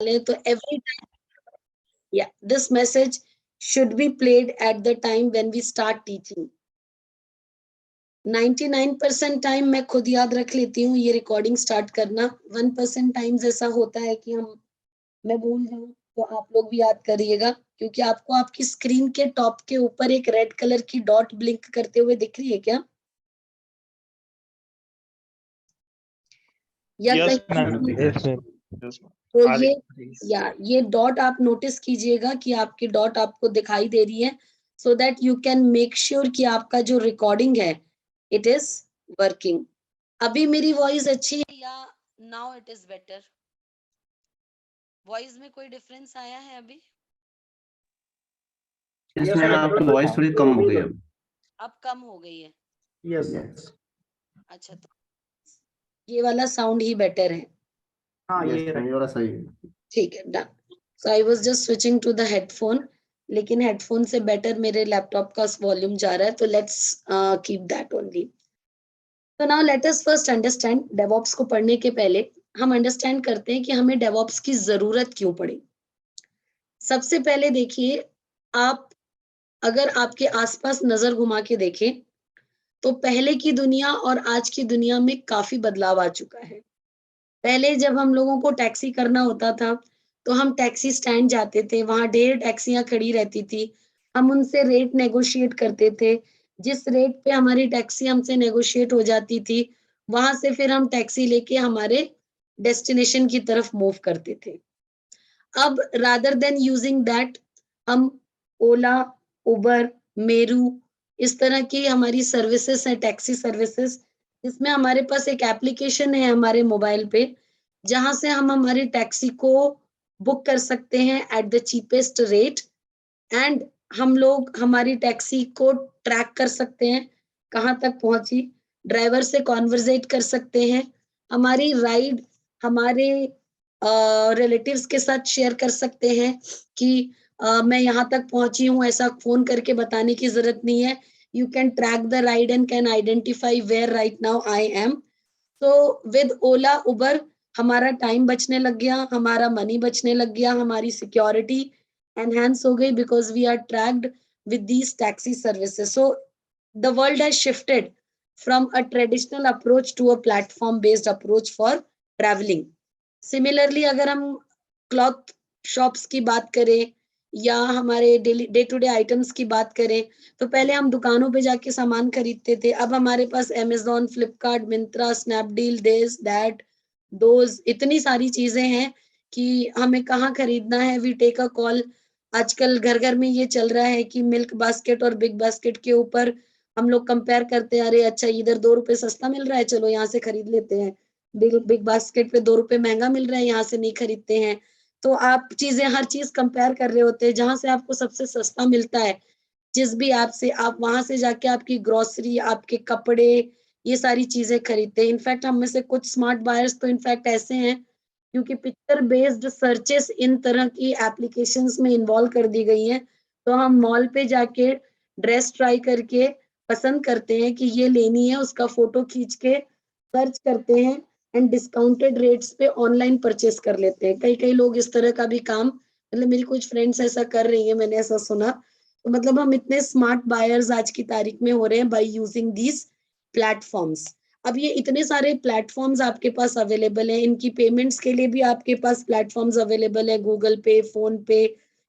तो every time, yeah, this message should be played at the time when we start teaching. 99% time मैं खुद याद रख लेती हूँ ये रिकॉर्डिंग स्टार्ट करना. 1% टाइम्स ऐसा होता है कि मैं भूल जाऊं, तो आप लोग भी याद करिएगा, क्योंकि आपको आपकी स्क्रीन के टॉप के ऊपर एक रेड कलर की डॉट ब्लिंक करते हुए दिख रही है क्या? या Yes, कहीं ma'am. तो ये डॉट आप नोटिस कीजिएगा कि आपकी डॉट आपको दिखाई दे रही है, so that you can make sure कि आपका जो रिकॉर्डिंग है इट इज वर्किंग. अभी मेरी वॉइस अच्छी है या now it is better? Voice में कोई डिफरेंस आया है अभी? Yes, मैम, आपकी वॉइस थोड़ी कम हो गई अब कम हो गई है. Yes. अच्छा, तो ये वाला साउंड ही बेटर है. हाँ, ये वाला सही है. ठीक है, done. So I was just switching to the headphone, लेकिन हेडफोन से बेटर मेरे लैपटॉप का वॉल्यूम जा रहा है, तो लेट्स कीप दैट ओनली. तो now let us first understand. DevOps को पढ़ने के पहले हम अंडरस्टैंड करते हैं कि हमें डेवऑप्स की जरूरत क्यों पड़ी. सबसे पहले देखिए, आप अगर आपके आसपास नजर घुमा के देखें तो पहले की दुनिया और आज की दुनिया में काफी बदलाव आ चुका है. पहले जब हम लोगों को टैक्सी करना होता था तो हम टैक्सी स्टैंड जाते थे, वहां ढेर टैक्सियां खड़ी रहती थी, हम उनसे रेट नेगोशिएट करते थे. जिस रेट पे हमारी टैक्सी हमसे नेगोशिएट हो जाती थी, वहां से फिर हम टैक्सी लेके हमारे डेस्टिनेशन की तरफ मूव करते थे. अब रादर देन यूजिंग दैट, हम ओला, उबर, मेरू, इस तरह की हमारी सर्विसेज है, टैक्सी सर्विसेज, जिसमें हमारे पास एक एप्लीकेशन है हमारे मोबाइल पे, जहां से हम हमारी टैक्सी को बुक कर सकते हैं at the cheapest rate. And हम लोग हमारी टैक्सी को ट्रैक कर सकते हैं, कहाँ तक पहुंची, ड्राइवर से कॉन्वर्सेट कर सकते हैं, हमारी राइड हमारे रिलेटिव्स के साथ शेयर कर सकते हैं कि मैं यहाँ तक पहुंची हूँ, ऐसा फोन करके बताने की जरूरत नहीं है. You can track the ride and can identify where right now I am. तो विद ओला उबर हमारा टाइम बचने लग गया, हमारा मनी बचने लग गया, हमारी सिक्योरिटी एनहांस हो गई, because we are tracked with these taxi services. So the world has shifted from a traditional approach to a platform based approach for travelling. Similarly अगर हम क्लॉथ शॉप्स की बात करें या हमारे डे टू डे आइटम्स की बात करें, तो पहले हम दुकानों पे जाके सामान खरीदते थे. अब हमारे पास Amazon, Flipkart, Myntra, Snapdeal, this that those, इतनी सारी चीजें हैं कि हमें कहाँ खरीदना है, वी टेक अ कॉल. आजकल घर घर में ये चल रहा है कि मिल्क बास्केट और बिग बास्केट के ऊपर हम लोग कंपेयर करते हैं, अरे अच्छा इधर 2 रुपए सस्ता मिल रहा है, चलो यहाँ से खरीद लेते हैं. बिग बास्केट पे 2 रुपए महंगा मिल रहा है, यहाँ से नहीं खरीदते हैं. तो आप चीजें हर चीज कंपेयर कर रहे होते हैं, जहां से आपको सबसे सस्ता मिलता है, जिस भी ऐप से, आप वहां से जाके आपकी ग्रोसरी, आपके कपड़े, ये सारी चीजें खरीदते हैं. इनफैक्ट हम में से कुछ स्मार्ट बायर्स तो इनफैक्ट ऐसे हैं, क्योंकि पिक्चर बेस्ड सर्चेस इन तरह की एप्लीकेशंस में इन्वॉल्व कर दी गई हैं, तो हम मॉल पे जाके ड्रेस ट्राई करके पसंद करते हैं कि ये लेनी है, उसका फोटो खींच के सर्च करते हैं एंड डिस्काउंटेड रेट्स पे ऑनलाइन परचेस कर लेते हैं. कई कई लोग इस तरह का भी काम, मतलब मेरी कुछ फ्रेंड्स ऐसा कर रही है, मैंने ऐसा सुना. तो मतलब हम इतने स्मार्ट बायर्स आज की तारीख में हो रहे हैं बाय यूजिंग दीज प्लेटफॉर्म्स. अब ये इतने सारे प्लेटफॉर्म्स आपके पास अवेलेबल हैं, इनकी पेमेंट्स के लिए भी आपके पास प्लेटफॉर्म्स अवेलेबल है, गूगल पे, फोन पे,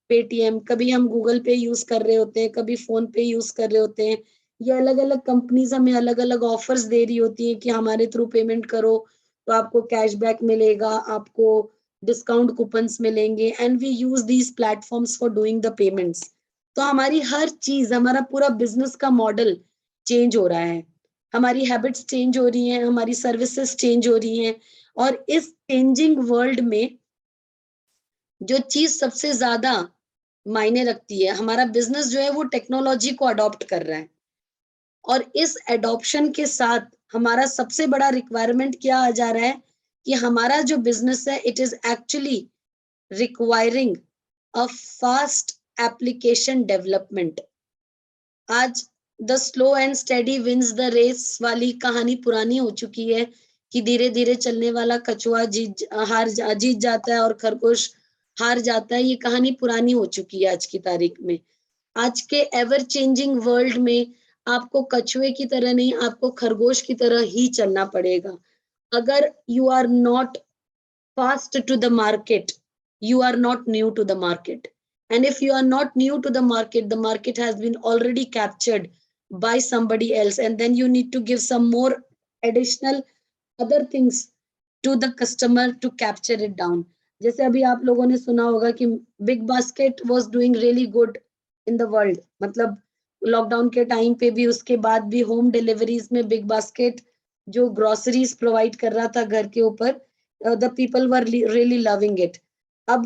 पेटीएम. कभी हम गूगल पे यूज कर रहे होते हैं, कभी फोन पे यूज कर रहे होते हैं. ये अलग अलग कंपनीज हमें अलग अलग ऑफर्स दे रही होती है कि हमारे थ्रू पेमेंट करो तो आपको कैशबैक मिलेगा, आपको डिस्काउंट कूपन्स मिलेंगे, and we use these platforms for doing the payments. तो हमारी हर चीज, हमारा पूरा बिजनेस का मॉडल चेंज हो रहा है, हमारी हैबिट्स चेंज हो रही हैं, हमारी सर्विसेज चेंज हो रही हैं. और इस चेंजिंग वर्ल्ड में जो चीज सबसे ज्यादा मायने रखती है, हमारा बिजनेस जो है वो टेक्नोलॉजी को अडॉप्ट कर रहा है. और इस एडॉप्शन के साथ हमारा सबसे बड़ा रिक्वायरमेंट क्या आ जा रहा है कि हमारा जो बिजनेस है it is actually requiring a fast application development. आज the slow and steady wins the race वाली कहानी पुरानी हो चुकी है, कि धीरे धीरे चलने वाला कछुआ जीत जाता है और खरगोश हार जाता है, ये कहानी पुरानी हो चुकी है आज की तारीख में। आज के एवर चेंजिंग वर्ल्ड में आपको कछुए की तरह नहीं, आपको खरगोश की तरह ही चलना पड़ेगा। अगर you are not fast to the market, you are not new to the market. And if you are not new to the market has been already captured by somebody else, and then you need to give some more additional other things to the customer to capture it down. जैसे अभी आप लोगों ने सुना होगा कि big basket was doing really good in the world, मतलब lockdown के टाइम पे भी, उसके बाद भी होम डिलीवरीज में बिग बास्केट जो ग्रोसरीज प्रोवाइड कर रहा था घर के ऊपर, the people were really loving it. अब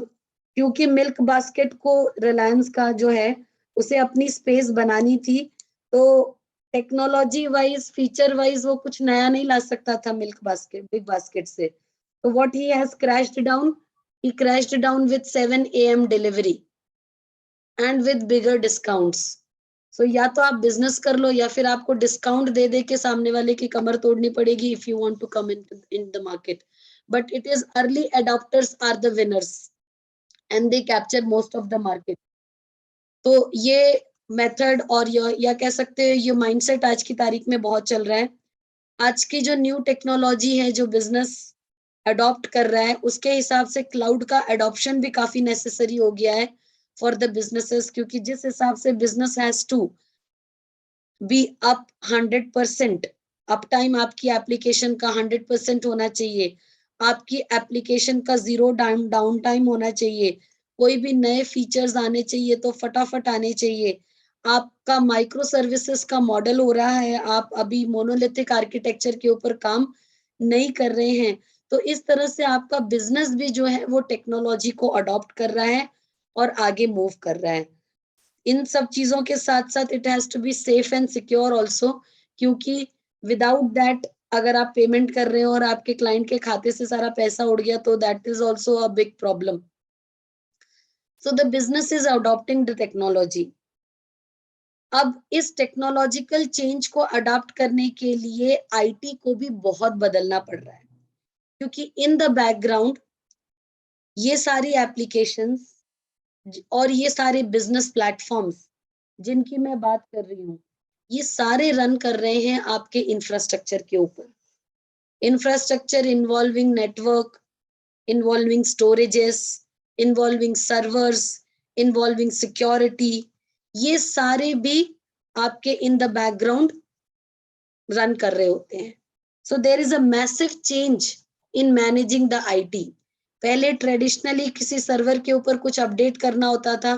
क्योंकि मिल्क बास्केट को रिलायंस का जो है उसे अपनी स्पेस बनानी थी, तो टेक्नोलॉजी वाइज फीचर वाइज वो कुछ नया नहीं ला सकता था मिल्क बास्केट बिग बास्केट से। तो what he has crashed down, he crashed down with 7 AM delivery and with bigger discounts. So या तो आप बिजनेस कर लो या फिर आपको डिस्काउंट दे दे के सामने वाले की कमर तोड़नी पड़ेगी if you want to come in the market. But it is early adopters are the winners and they capture most of the market. तो ये मेथड और या कह सकते हैं ये माइंडसेट आज की तारीख में बहुत चल रहा है। आज की जो न्यू टेक्नोलॉजी है जो बिजनेस अडॉप्ट कर रहा है, उसके हिसाब से क्लाउड का अडॉप्शन भी काफी नेसेसरी हो गया है फॉर द बिजनेसेस, क्योंकि जिस हिसाब से business has to be up 100%, up time आपकी एप्लीकेशन का 100% होना चाहिए, आपकी एप्लीकेशन का 0 डाउन टाइम होना चाहिए, कोई भी नए फीचर्स आने चाहिए तो फटाफट आने चाहिए, आपका माइक्रो सर्विसेज का मॉडल हो रहा है, आप अभी मोनोलिथिक आर्किटेक्चर के ऊपर काम नहीं कर रहे हैं, तो इस तरह से आपका बिजनेस भी जो है वो टेक्नोलॉजी को अडॉप्ट कर रहा है और आगे मूव कर रहा है। इन सब चीजों के साथ साथ it has to be safe and secure also, क्योंकि विदाउट दैट अगर आप पेमेंट कर रहे हो और आपके क्लाइंट के खाते से सारा पैसा उड़ गया तो that is also a big problem. So the business is adopting the technology. अब इस टेक्नोलॉजिकल चेंज को अडॉप्ट करने के लिए आईटी को भी बहुत बदलना पड़ रहा है, क्योंकि इन द बैकग्राउंड ये सारी एप्लीकेशंस और ये सारे बिजनेस प्लेटफॉर्म्स जिनकी मैं बात कर रही हूँ, ये सारे रन कर रहे हैं आपके इंफ्रास्ट्रक्चर के ऊपर। Infrastructure involving network, involving storages, involving servers, involving security, ये सारे भी आपके इन द बैकग्राउंड रन कर रहे होते हैं। So there is a massive change in managing the IT. पहले ट्रेडिशनली किसी सर्वर के ऊपर कुछ अपडेट करना होता था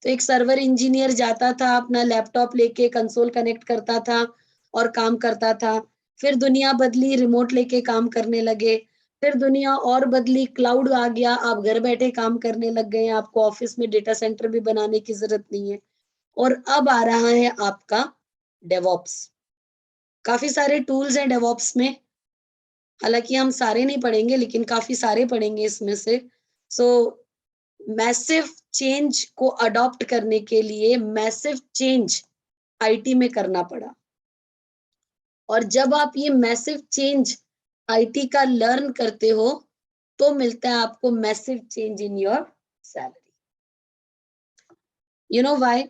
तो एक सर्वर इंजीनियर जाता था, अपना लैपटॉप लेके कंसोल कनेक्ट करता था और काम करता था। फिर दुनिया बदली, रिमोट लेके काम करने लगे। फिर दुनिया और बदली, क्लाउड आ गया, आप घर बैठे काम करने लग गए, आपको ऑफिस में डेटा सेंटर भी बनाने की जरूरत नहीं है। और अब आ रहा है आपका डेवऑप्स। काफी सारे टूल्स हैं डेवऑप्स में, हालांकि हम सारे नहीं पढ़ेंगे लेकिन काफी सारे पढ़ेंगे इसमें से। सो मैसिव चेंज को अडॉप्ट करने के लिए मैसिव चेंज आईटी में करना पड़ा, और जब आप ये मैसिव चेंज आईटी का लर्न करते हो तो मिलता है आपको massive change in your salary. You know why?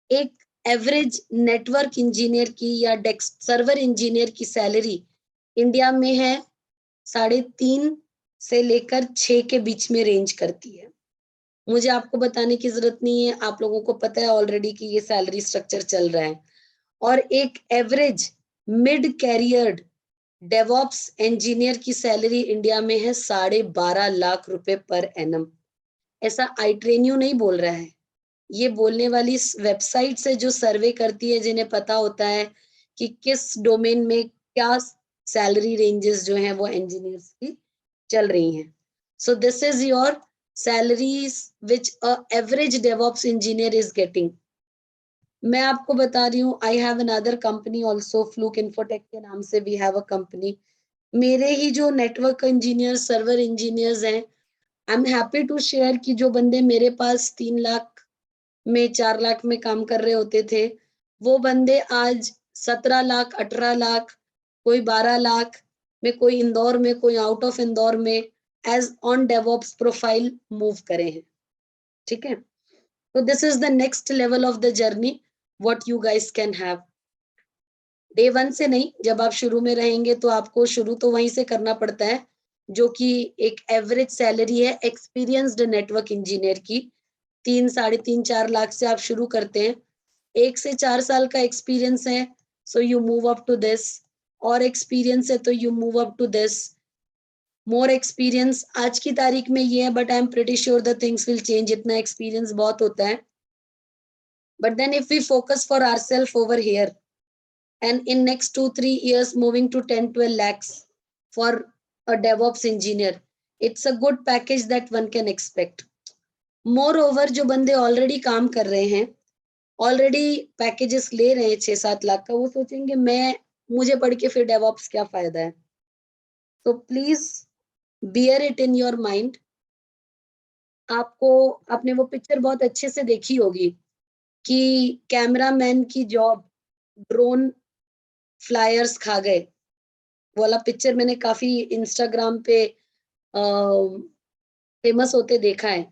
एक एवरेज नेटवर्क इंजीनियर की या डेस्क सर्वर इंजीनियर की सैलरी इंडिया में है 3.5 से लेकर 6 के बीच में रेंज करती है। मुझे आपको बताने की जरूरत नहीं है, आप लोगों को पता है ऑलरेडी कि ये सैलरी स्ट्रक्चर चल रहा है। और एक average mid career DevOps engineer की सैलरी इंडिया में है 12.5 लाख रुपए पर एनम। ऐसा आईट्रेन्यू नहीं बोल रहा है, ये बोलने वाली वेबसाइट से जो सर्वे करती है, जिन्हें पता होता है कि किस डोमेन में क्या सैलरी रेंजेस जो हैं वो इंजीनियर्स की चल रही हैं। सो this is your salaries which a average DevOps engineer is getting. मैं आपको बता रही हूँ, I have another company also, Fluke Infotech के नाम से we have a company. मेरे ही जो नेटवर्क इंजीनियर, सर्वर इंजीनियर्स हैं, I am happy to share कि जो बंदे मेरे पास 3 लाख में 4 लाख में काम कर रहे होते थे, वो बंदे आज 17 लाख, 18 लाख, कोई 12 लाख में, कोई इंदौर में, कोई आउट ऑफ इंदौर में, as on DevOps profile move करे हैं, ठीक है। तो this is the next level of the journey what you guys can have. Day 1 से नहीं, जब आप शुरू में रहेंगे तो आपको शुरू तो वहीं से करना पड़ता है, जो कि एक एवरेज सैलरी है एक्सपीरियंस्ड नेटवर्क इंजीनियर की, 3, 3.5, 4 लाख से आप शुरू करते हैं। 1 से 4 साल का एक्सपीरियंस है, so you move up to this, और एक्सपीरियंस है तो you move up to this, more experience आज की तारीख में ये है, but I am pretty sure the things will change, इतना एक्सपीरियंस बहुत होता है। But then if we focus for ourself over here, and in next 2-3 years moving to 10-12 lakhs for a DevOps engineer, it's a good package that one can expect. Moreover, जो बंदे already काम कर रहे हैं, already packages ले रहे हैं 6-7 लाख का, वो सोचेंगे मुझे पढ़ के फिर DevOps क्या फायदा है। तो please bear it in your mind. आपने वो पिक्चर बहुत अच्छे से देखी होगी कि कैमरामैन की जॉब ड्रोन फ्लायर्स खा गए, वाला पिक्चर मैंने काफी इंस्टाग्राम पे फेमस होते देखा है।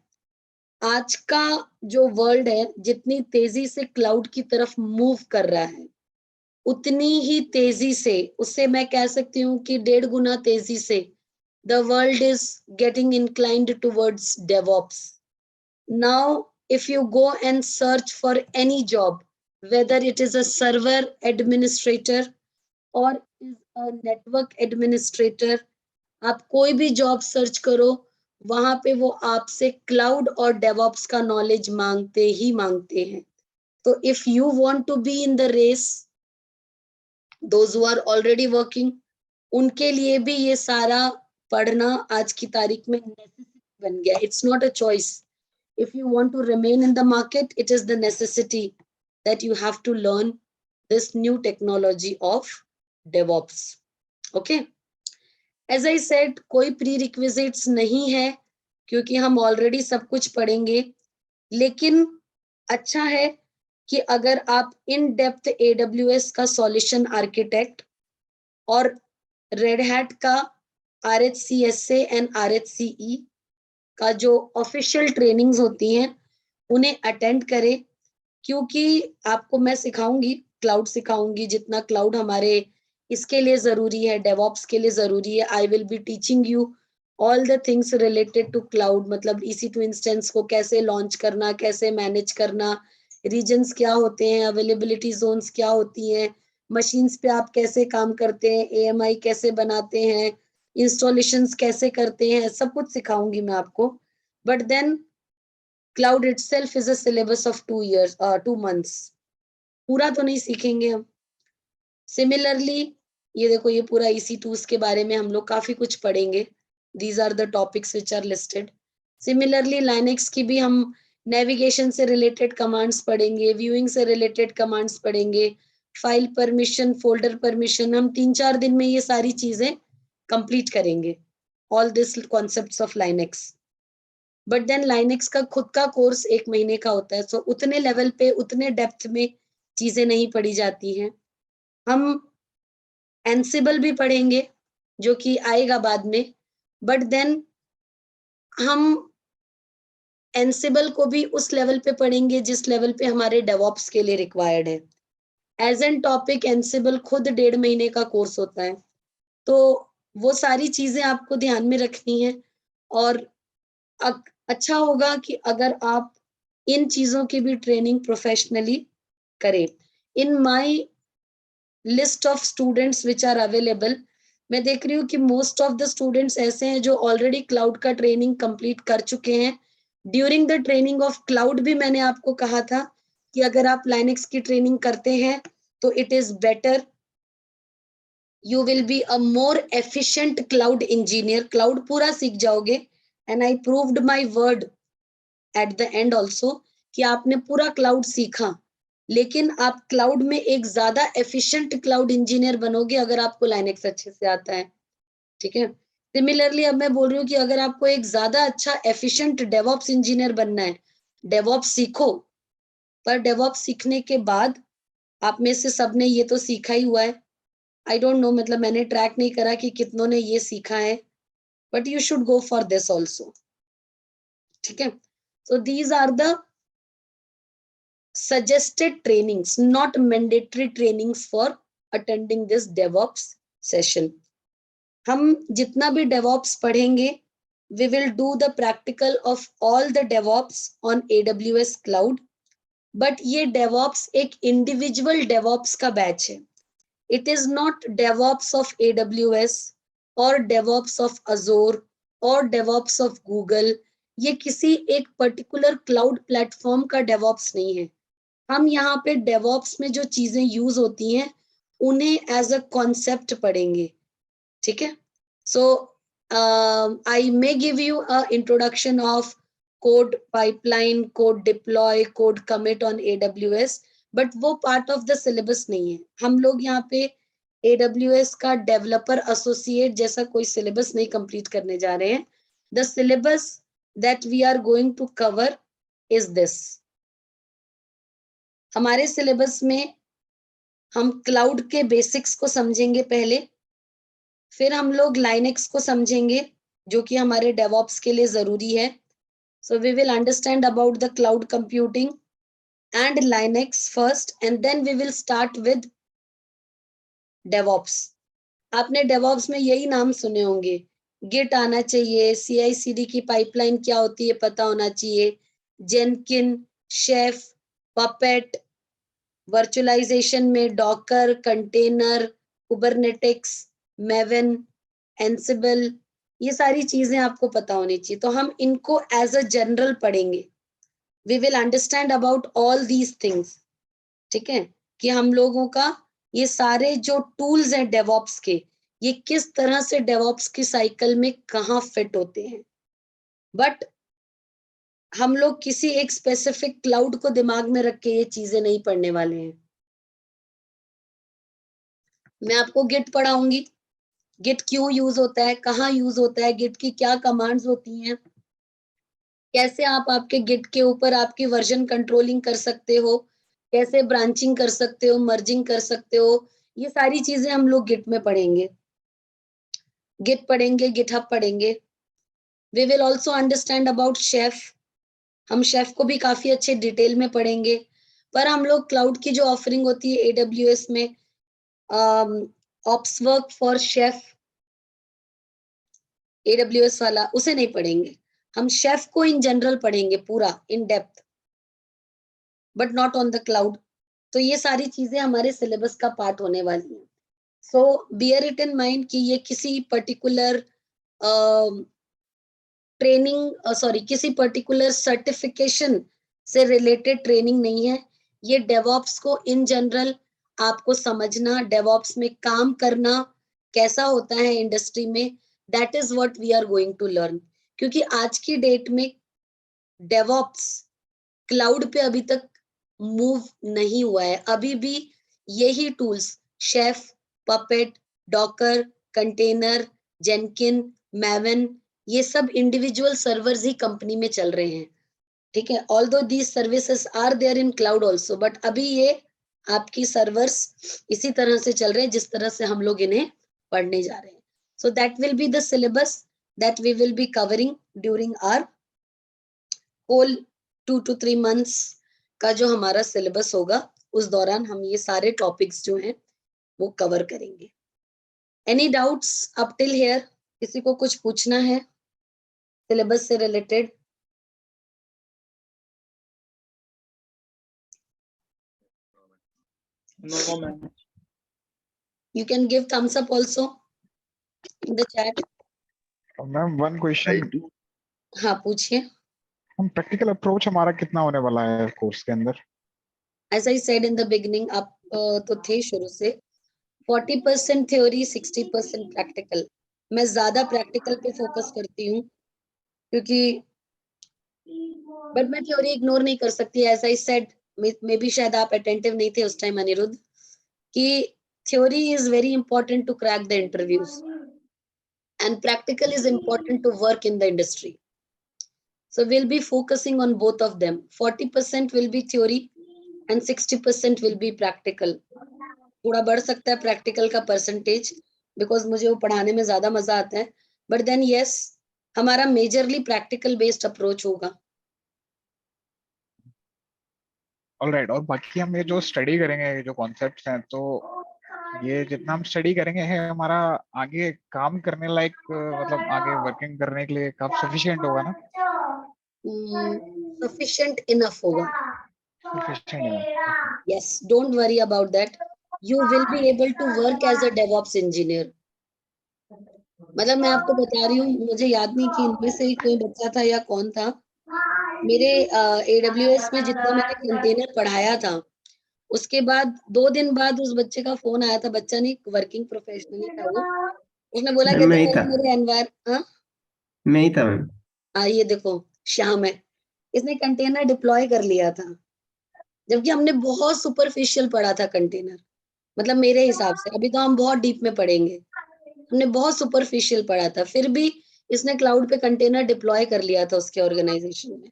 आज का जो वर्ल्ड है, जितनी तेजी से क्लाउड की तरफ मूव कर रहा है, उतनी ही तेजी से, उससे मैं कह सकती हूँ कि 1.5 गुना तेजी से the world is getting inclined towards DevOps. Now, if you go and search for any job, whether it is a server administrator or is a network administrator, आप कोई भी जॉब सर्च करो, वहां पे वो आपसे क्लाउड और डेवऑप्स का नॉलेज मांगते हैं। तो if you want to be in the race, those who are already working, उनके लिए भी ये सारा पढ़ना आज की तारीख में नेसेसिटी बन गया। It's not a choice. If you want to remain in the market, it is the necessity that you have to learn this new technology of DevOps. Okay. As I said, कोई prerequisites नहीं है, क्योंकि हम already सब कुछ पढ़ेंगे। लेकिन अच्छा है कि अगर आप in depth AWS का solution architect और Red Hat का RHCSA and RHCE का जो ऑफिशियल ट्रेनिंग्स होती हैं, उन्हें अटेंड करें, क्योंकि आपको मैं सिखाऊंगी, क्लाउड सिखाऊंगी, जितना क्लाउड हमारे इसके लिए जरूरी है, डेवऑप्स के लिए जरूरी है। I will be teaching you all the things related to cloud, मतलब EC2 इंस्टेंस को कैसे लॉन्च करना, कैसे मैनेज करना, रीजन्स क्या होते हैं, अवेलेबिलिटी जोन्स क्या होती हैं, मशीन्स पे आप कैसे काम करते हैं, AMI कैसे बनाते हैं, इंस्टॉलेशंस कैसे करते हैं, सब कुछ सिखाऊंगी मैं आपको। But then cloud itself is a syllabus of 2 months, पूरा तो नहीं सीखेंगे हम। सिमिलरली ये देखो, ये पूरा EC2 के बारे में हम लोग काफी कुछ पढ़ेंगे। These are the topics which are listed. Similarly Linux की भी हम नेविगेशन से रिलेटेड कमांड्स पढ़ेंगे, व्यूइंग से रिलेटेड कमांड्स पढ़ेंगे, फाइल परमिशन, फोल्डर परमिशन, हम 3-4 दिन में ये सारी चीजें कंप्लीट करेंगे, all this concepts of Linux. But then Linux का खुद का कोर्स 1 महीने का होता है, सो उतने लेवल पे, उतने डेप्थ में चीजें नहीं पढ़ी जाती हैं। हम एंसिबल भी पढ़ेंगे, जो कि आएगा बाद में, बट देन हम एंसिबल को भी उस लेवल पे पढ़ेंगे जिस लेवल पे हमारे डेवऑप्स के लिए रिक्वायर्ड है। एज एन टॉपिक एंसिबल खुद 1.5 महीने का कोर्स होता है, तो वो सारी चीजें आपको ध्यान में रखनी है। और अच्छा होगा कि अगर आप इन चीजों की भी ट्रेनिंग प्रोफेशनली करें। In my list of students which are available, मैं देख रही हूँ कि मोस्ट ऑफ द स्टूडेंट्स ऐसे हैं जो ऑलरेडी क्लाउड का ट्रेनिंग कंप्लीट कर चुके हैं। During the training of cloud भी मैंने आपको कहा था कि अगर आप लाइनेक्स की ट्रेनिंग करते हैं तो it is better, you will be a more efficient cloud engineer. Cloud पूरा सीख जाओगे, and I proved my word at the end also कि आपने पूरा क्लाउड सीखा, लेकिन आप क्लाउड में एक ज्यादा एफिशिएंट क्लाउड इंजीनियर बनोगे अगर आपको लाइनेक्स अच्छे से आता है, ठीक है। सिमिलरली अब मैं बोल रही हूँ कि अगर आपको एक ज्यादा अच्छा एफिशिएंट डेवऑप्स इंजीनियर बनना है, डेवऑप्स सीखो, पर डेवऑप्स सीखने के बाद आप में से सबने ये तो सीखा ही हुआ है आई डोंट नो, मतलब मैंने ट्रैक नहीं करा कि कितनों ने ये सीखा है, but you should go for this also. ठीक है. So these are the suggested trainings, not mandatory trainings for attending this DevOps session. हम जितना भी DevOps पढ़ेंगे, we will do the practical of all the DevOps on AWS cloud. But ये DevOps एक individual DevOps का batch है. It is not DevOps of AWS or DevOps of Azure or DevOps of Google. ये किसी एक particular cloud platform का DevOps नहीं है. हम यहाँ पे डेवॉप्स में जो चीजें यूज होती हैं उन्हें एज अ कॉन्सेप्ट पढ़ेंगे. ठीक है. So I may give you a introduction of code pipeline, code deploy, code commit on AWS, but वो पार्ट ऑफ द सिलेबस नहीं है. हम लोग यहाँ पे AWS का डेवलपर एसोसिएट जैसा कोई सिलेबस नहीं कंप्लीट करने जा रहे हैं. The syllabus that we are going to cover is this. हमारे सिलेबस में हम क्लाउड के बेसिक्स को समझेंगे पहले, फिर हम लोग लाइनेक्स को समझेंगे जो कि हमारे डेवऑप्स के लिए जरूरी है. So we will understand about the cloud computing and Linux first and then we will start with DevOps. आपने डेवऑप्स में यही नाम सुने होंगे. गिट आना चाहिए, CI/CD की पाइपलाइन क्या होती है पता होना चाहिए, जेनकिन, शेफ, पपेट, वर्चुअलाइजेशन में डॉकर, कंटेनर, कुबरनेटिक्स, मेवन, एंसिबल, ये सारी चीजें आपको पता होनी चाहिए. तो हम इनको एज अ जनरल पढ़ेंगे. We will understand about all these things. ठीक है. कि हम लोगों का ये सारे जो टूल्स हैं डेवऑप्स के, ये किस तरह से डेवऑप्स की साइकिल में कहाँ फिट होते हैं. बट हम लोग किसी एक स्पेसिफिक क्लाउड को दिमाग में रख के ये चीजें नहीं पढ़ने वाले हैं. मैं आपको गिट पढ़ाऊंगी. गिट क्यों यूज होता है, कहाँ यूज होता है, गिट की क्या कमांड्स होती हैं, कैसे आप आपके गिट के ऊपर आपकी वर्जन कंट्रोलिंग कर सकते हो, कैसे ब्रांचिंग कर सकते हो, मर्जिंग कर सकते हो, ये सारी चीजें हम लोग गिट में पढ़ेंगे. गिट पढ़ेंगे, गिटहब पढ़ेंगे. We will also understand about Chef. हम शेफ को भी काफी अच्छे डिटेल में पढ़ेंगे. पर हम लोग क्लाउड की जो ऑफरिंग होती है AWS में, ऑप्सवर्क फॉर शेफ, AWS वाला, उसे नहीं पढ़ेंगे. हम शेफ को इन जनरल पढ़ेंगे पूरा in depth, but not on the cloud. तो ये सारी चीजें हमारे सिलेबस का पार्ट होने वाली हैं. सो बियर इट इन माइंड कि ये किसी पर्टिकुलर ट्रेनिंग, सॉरी, किसी पर्टिकुलर सर्टिफिकेशन से रिलेटेड ट्रेनिंग नहीं है. ये डेवऑप्स को इन जनरल आपको समझना, डेवऑप्स में काम करना कैसा होता है इंडस्ट्री में, that is what we are going to learn. क्योंकि आज की डेट में डेवऑप्स क्लाउड पे अभी तक मूव नहीं हुआ है. अभी भी यही tools, Chef, Puppet, Docker, container, Jenkin, Maven, ये सब इंडिविजुअल सर्वर्स ही कंपनी में चल रहे हैं. ठीक है. Although these services are there in cloud also, but अभी ये आपकी सर्वर्स इसी तरह से चल रहे हैं जिस तरह से हम लोग इन्हें पढ़ने जा रहे हैं. So that will be the syllabus that we will be covering during our whole 2 to 3 months का जो हमारा सिलेबस होगा, उस दौरान हम ये सारे टॉपिक्स जो हैं वो कवर करेंगे. Any doubts up till here? किसी को कुछ पूछना है सिलेबस से related? No, ma'am. You can give thumbs up also in the chat. Ma'am one question. हाँ, पूछिए. हम प्रैक्टिकल अप्रोच हमारा कितना होने वाला है कोर्स के अंदर? As I said in the beginning, आप तो थे शुरू से 40% थ्योरी, 60% प्रैक्टिकल. मैं ज्यादा प्रैक्टिकल पे फोकस करती हूँ क्योंकि, बट मैं थ्योरी इग्नोर नहीं कर सकती. As I said, maybe शायद आप अटेंटिव नहीं थे उस टाइम अनिरुद्ध, कि theory is very important to crack the interviews and practical is important to work in the industry. So we'll be focusing on both of them. 40% will be theory and 60% will be practical. थोड़ा बढ़ सकता है practical का percentage, because मुझे वो पढ़ाने में ज्यादा मजा आता है, बट देन यस, हमारा मेजरली प्रैक्टिकल बेस्ड अप्रोच होगा। ऑलराइट, और बाकी हम ये जो स्टडी करेंगे, ये जो कॉन्सेप्ट्स हैं, तो ये जितना हम स्टडी करेंगे है हमारा आगे काम करने लायक, मतलब आगे वर्किंग करने के लिए काफी सफिशिएंट होगा ना? सफिशिएंट इनफ होगा। Sufficient. Yes, don't worry about that. You will be able to work as a DevOps engineer. मतलब मैं आपको बता रही हूँ, मुझे याद नहीं कि इनमें से ही कोई बच्चा था या कौन था, मेरे AWS में जितना मैंने कंटेनर पढ़ाया था, उसके बाद 2 दिन बाद उस बच्चे का फोन आया था, बच्चा नहीं, वर्किंग प्रोफेशनल ही था वो, उसने बोला मैम कहते मैं ही मैंने था, मेरे एनवायर, हाँ मैं ही था मैम। ये देखो श्याम है, इसने कंटेनर डिप्लॉय कर लिया था, जबकि हमने बहुत सुपरफिशियल पढ़ा था कंटेनर, मतलब मेरे हिसाब से, अभी तो हम बहुत डीप में पढ़ेंगे, हमने बहुत सुपरफिशियल पढ़ा था, फिर भी इसने क्लाउड पे कंटेनर डिप्लॉय कर लिया था उसके ऑर्गेनाइजेशन में।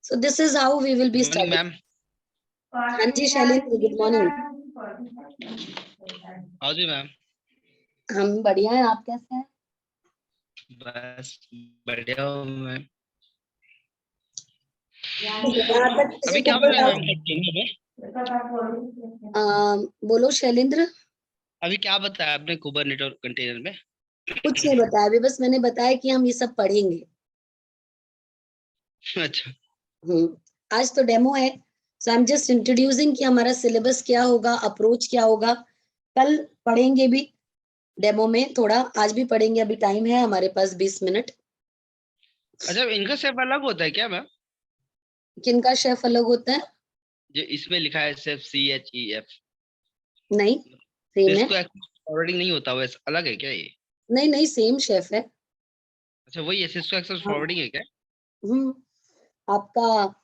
So this is how we will be good morning study. Ma'am. हाँ जी शैलेंद्र, गुड मॉर्निंग। हाँ जी मैम। हम बढ़िया हैं, आप कैसे हैं? बस बढ़िया हूँ मैम। यहाँ तक किसी अभी को क्या कोई बताया डाउट? मैम कंटेनर में? बोलो शैलेंद्र। अभी क्या बताया आपने कुबरनेटिस कंटेनर में? कुछ नहीं बताया अभी, बस मैंने बताया कि हम ये सब पढ़ेंगे। अच्छा। आज तो डेमो है, so I am just introducing कि हमारा सिलेबस क्या होगा, अप्रोच क्या होगा, कल पढ़ेंगे भी डेमो में थोड़ा, आज भी पढ़ेंगे, अभी टाइम है हमारे पास 20 मिनट। अच्छा, इनका शेप अलग होता है क्या मैम? किनका शेफ अलग होता है? जो इसमें लिखा है सिर्फ CHEF, नहीं, सेम है। इसको फॉरवर्डिंग नहीं होता, वैसे अलग है क्या ये? नहीं नहीं, सेम शेफ है। अच्छा, वही है, सिस्को एक्सेस हाँ, फॉरवर्डिंग है क्या? आपका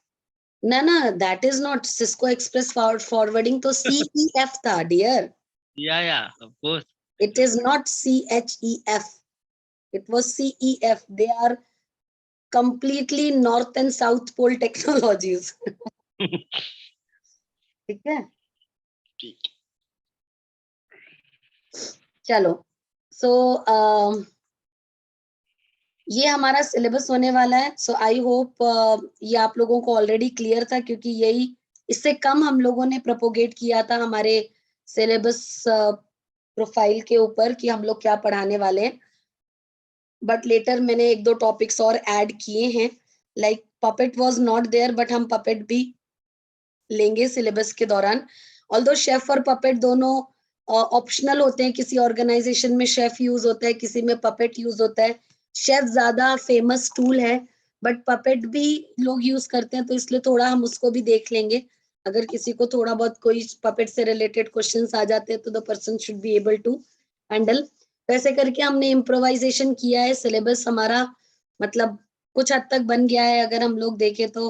ना ना, that is not Cisco express forwarding, तो CEF था डियर, या of course. It is not CHEF, it was CEF. They are completely north and south pole technologies. ठीक है, ठीक। चलो। सो ये हमारा सिलेबस होने वाला है, सो आई होप ये आप लोगों को ऑलरेडी क्लियर था, क्योंकि यही, इससे कम हम लोगों ने प्रोपोगेट किया था हमारे सिलेबस प्रोफाइल के ऊपर कि हम लोग क्या पढ़ाने वाले हैं, बट लेटर मैंने 1-2 टॉपिक्स और ऐड किए हैं, like puppet was not there, but हम पपेट भी लेंगे सिलेबस के दौरान। ऑल्दो शेफ और पपेट दोनों ऑप्शनल होते हैं, किसी ऑर्गेनाइजेशन में शेफ यूज होता है, किसी में पपेट यूज होता है। शेफ ज्यादा फेमस टूल है, बट पपेट भी लोग यूज करते हैं, तो इसलिए थोड़ा हम उसको भी देख लेंगे। अगर किसी को थोड़ा बहुत कोई पपेट से रिलेटेड क्वेश्चंस आ जाते हैं, तो the person should be able to handle. वैसे करके हमने इम्प्रोवाइजेशन किया है, सिलेबस हमारा मतलब कुछ हद तक बन गया है, अगर हम लोग देखें तो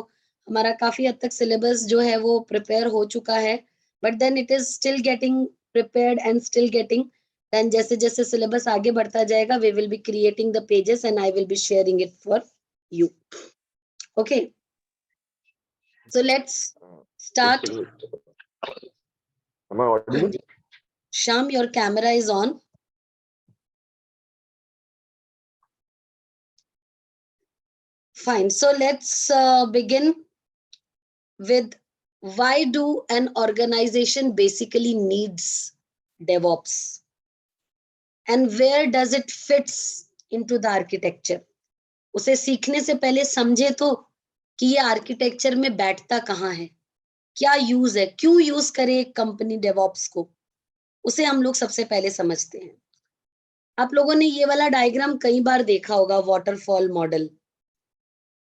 हमारा काफी हद तक सिलेबस जो है वो प्रिपेयर हो चुका है, but then it is still getting prepared and still getting, then जैसे जैसे सिलेबस आगे बढ़ता जाएगा, we will be creating the pages and I will be sharing it for you. Okay, so let's start. Sham, your camera is on. Fine, so let's begin with why do an organization basically needs DevOps and where does it fits into the architecture? उसे सीखने से पहले समझे तो कि ये architecture में बैठता कहाँ है, क्या यूज है, क्यों यूज करे एक कंपनी डेवॉप्स को, उसे हम लोग सबसे पहले समझते हैं। आप लोगों ने ये वाला डायग्राम कई बार देखा होगा, वाटरफॉल मॉडल।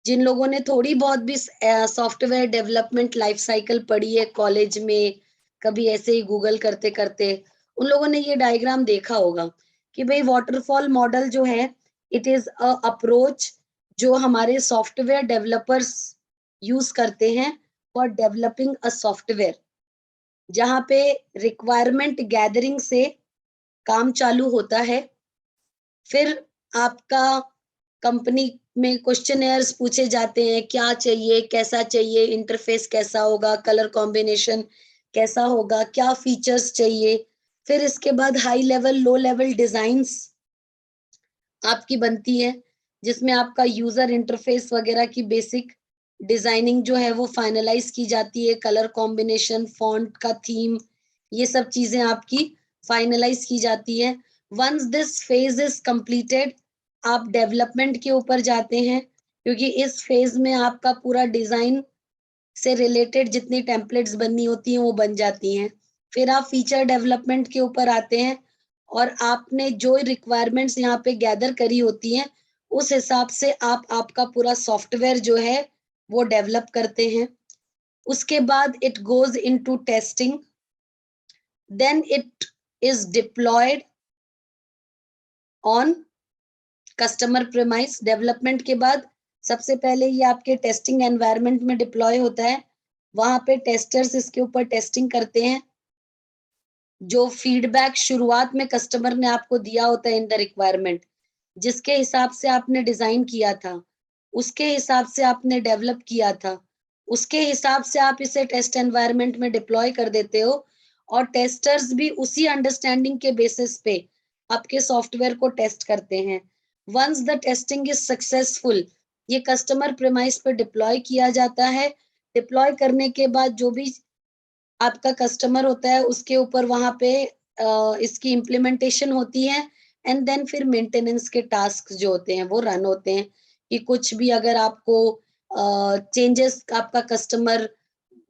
जिन लोगों ने थोड़ी बहुत भी सॉफ्टवेयर डेवलपमेंट लाइफ साइकिल पढ़ी है कॉलेज में, कभी ऐसे ही गूगल करते करते, उन लोगों ने ये डायग्राम देखा होगा कि भाई वाटरफॉल मॉडल जो है, इट इज अ अप्रोच जो हमारे सॉफ्टवेयर डेवलपर्स यूज करते हैं फॉर डेवलपिंग अ सॉफ्टवेयर, जहां पे रिक्वायरमेंट गैदरिंग से काम चालू होता है, फिर आपका कंपनी में क्वेश्चनर्स पूछे जाते हैं, क्या चाहिए, कैसा चाहिए, इंटरफेस कैसा होगा, कलर कॉम्बिनेशन कैसा होगा, क्या फीचर्स चाहिए, फिर इसके बाद high level low level designs आपकी बनती है, जिसमें आपका यूजर इंटरफेस वगैरह की बेसिक डिजाइनिंग जो है वो फाइनलाइज की जाती है, कलर कॉम्बिनेशन, फॉन्ट का थीम, ये सब चीजें आपकी फाइनलाइज की जाती है। Once this phase is completed, आप डेवलपमेंट के ऊपर जाते हैं, क्योंकि इस फेज में आपका पूरा डिजाइन से रिलेटेड जितनी टेम्पलेट्स बननी होती हैं वो बन जाती हैं। फिर आप फीचर डेवलपमेंट के ऊपर आते हैं और आपने जो रिक्वायरमेंट्स यहाँ पे गैदर करी होती हैं उस हिसाब से आप आपका पूरा सॉफ्टवेयर जो है वो डेवलप करते हैं। उसके बाद it goes into testing, then it is deployed on customer premise. Development के बाद सबसे पहले ये आपके टेस्टिंग एनवायरनमेंट में डिप्लॉय होता है, वहां पे टेस्टर्स इसके ऊपर टेस्टिंग करते हैं। जो फीडबैक शुरुआत में कस्टमर ने आपको दिया होता है इन द रिक्वायरमेंट, जिसके हिसाब से आपने डिजाइन किया था, उसके हिसाब से आपने डेवलप किया था, उसके हिसाब से आप इसे टेस्ट एनवायरनमेंट में डिप्लॉय कर देते हो, और टेस्टर्स भी उसी अंडरस्टैंडिंग के बेसिस पे आपके सॉफ्टवेयर को टेस्ट करते हैं। Once the testing is successful, ये कस्टमर प्रीमाइस पे डिप्लॉय किया जाता है। डिप्लॉय करने के बाद जो भी आपका कस्टमर होता है उसके ऊपर वहां पे इसकी इम्प्लीमेंटेशन होती है, एंड देन फिर मेंटेनेंस के टास्क जो होते हैं वो रन होते हैं, कि कुछ भी अगर आपको चेंजेस आपका कस्टमर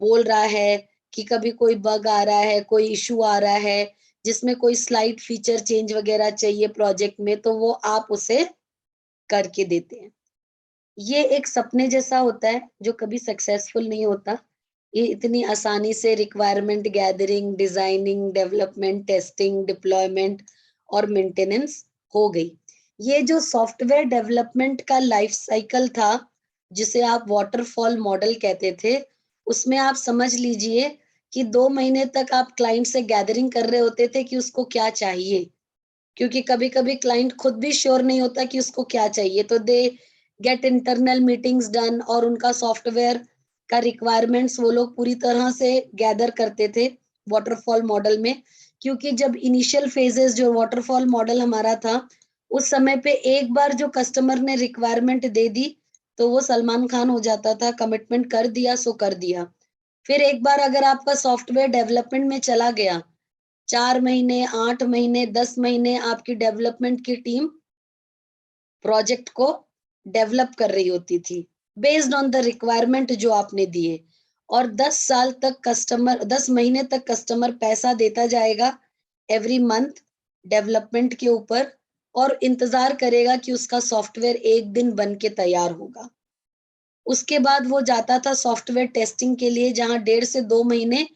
बोल रहा है कि कभी कोई बग आ रहा है, कोई इशू आ रहा है जिसमें कोई स्लाइड फीचर चेंज वगैरह चाहिए प्रोजेक्ट में, तो वो आप उसे करके देते हैं। ये एक सपने जैसा होता है जो कभी सक्सेसफुल नहीं होता। ये इतनी आसानी से requirement gathering, designing, development, testing, deployment और मेंटेनेंस हो गई। ये जो सॉफ्टवेयर डेवलपमेंट का लाइफ साइकिल था, जिसे आप वाटरफॉल मॉडल कहते थे, उसमें आप समझ लीजिए कि 2 महीने तक आप क्लाइंट से गैदरिंग कर रहे होते थे कि उसको क्या चाहिए, क्योंकि कभी-कभी क्लाइंट खुद भी श्योर नहीं होता कि उसको क्या चाहिए, तो they get internal meetings done और उनका सॉफ्टवेयर का रिक्वायरमेंट्स वो लोग पूरी तरह से गैदर करते थे वाटरफॉल मॉडल में। क्योंकि जब इनिशियल फेजेस जो वाटरफॉल मॉडल हमारा था, उस समय पे एक बार जो कस्टमर ने रिक्वायरमेंट दे दी तो वो सलमान खान हो जाता था, कमिटमेंट कर दिया सो कर दिया। फिर एक बार अगर आपका सॉफ्टवेयर डेवलपमेंट में चला गया, 4 महीने, 8 महीने, 10 महीने आपकी डेवलपमेंट की टीम प्रोजेक्ट को डेवलप कर रही होती थी बेस्ड ऑन द रिक्वायरमेंट जो आपने दिए, और 10 महीने तक कस्टमर पैसा देता जाएगा एवरी मंथ डेवलपमेंट के ऊपर, और इंतजार करेगा कि उसका सॉफ्टवेयर एक दिन बन के तैयार होगा। उसके बाद वो जाता था सॉफ्टवेयर टेस्टिंग के लिए, जहां 1.5 से 2 महीने